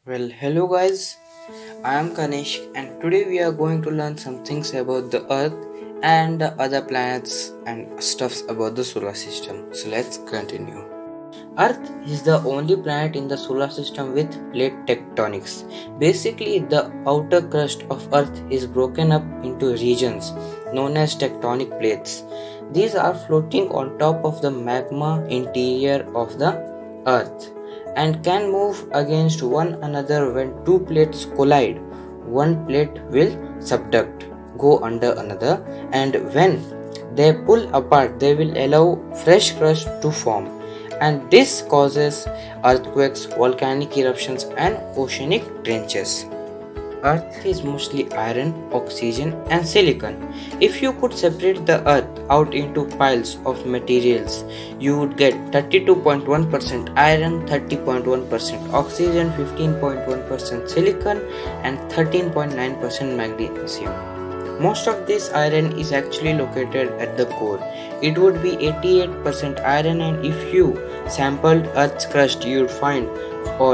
Well, hello guys, I am Kanish and today we are going to learn some things about the Earth and the other planets and stuffs about the solar system. So let's continue. Earth is the only planet in the solar system with plate tectonics. Basically, the outer crust of Earth is broken up into regions known as tectonic plates. These are floating on top of the magma interior of the Earth and can move against one another when two plates collide. One plate will subduct, go under another, and when they pull apart, they will allow fresh crust to form. And this causes earthquakes, volcanic eruptions, and oceanic trenches. Earth is mostly iron, oxygen, and silicon. If you could separate the Earth out into piles of materials, you would get 32.1% iron, 30.1% oxygen, 15.1% silicon, and 13.9% magnesium. Most of this iron is actually located at the core. It would be 88% iron, and if you sampled Earth's crust, you would find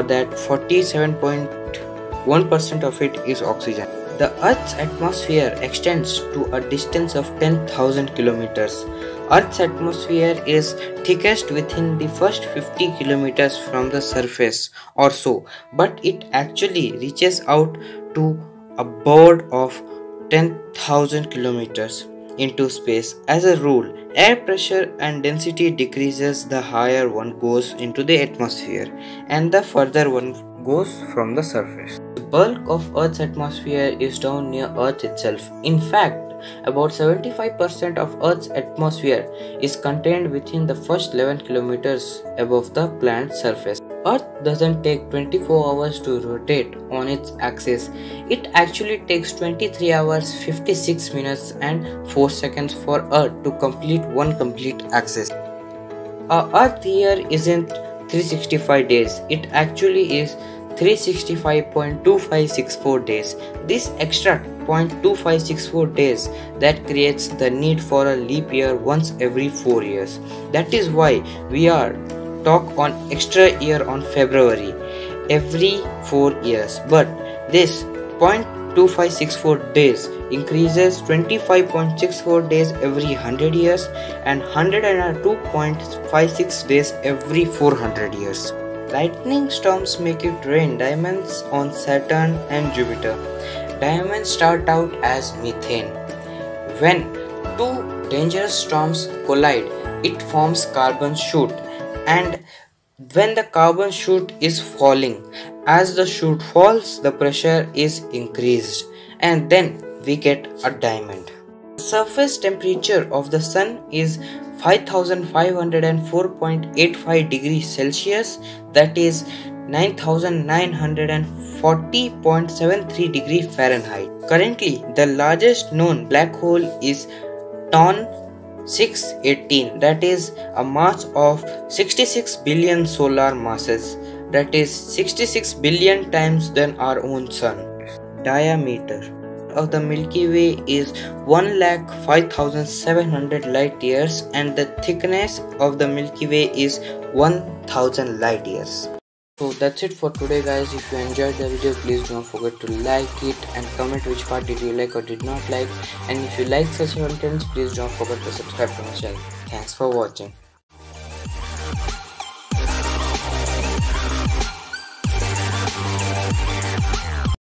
that 47.1% of it is oxygen. The Earth's atmosphere extends to a distance of 10,000 kilometers. Earth's atmosphere is thickest within the first 50 kilometers from the surface or so, but it actually reaches out to a board of 10,000 kilometers into space. As a rule, air pressure and density decreases the higher one goes into the atmosphere and the further one goes from the surface. The bulk of Earth's atmosphere is down near Earth itself. In fact, about 75% of Earth's atmosphere is contained within the first 11 kilometers above the planet's surface. Earth doesn't take 24 hours to rotate on its axis. It actually takes 23 hours, 56 minutes and 4 seconds for Earth to complete one complete axis. Our Earth year isn't 365 days. It actually is 365.2564 days. This extra 0.2564 days that creates the need for a leap year once every 4 years. That is why we are talk on extra year on February every 4 years, but this 0.2564 days increases 25.64 days every 100 years and 102.56 days every 400 years. Lightning storms make it rain diamonds on Saturn and Jupiter. Diamonds start out as methane. When two dangerous storms collide, it forms carbon chute, and when the carbon chute is falling, as the chute falls, the pressure is increased, and then we get a diamond. The surface temperature of the Sun is 5504.85 degrees Celsius, that is 9940.73 degrees Fahrenheit. Currently, the largest known black hole is TON 618, that is a mass of 66 billion solar masses, that is 66 billion times than our own sun. Diameter of the Milky Way is 1,05,700 light years, and the thickness of the Milky Way is 1,000 light years. So that's it for today guys. If you enjoyed the video, please don't forget to like it and comment which part did you like or did not like, and if you like such contents, please don't forget to subscribe to my channel. Thanks for watching.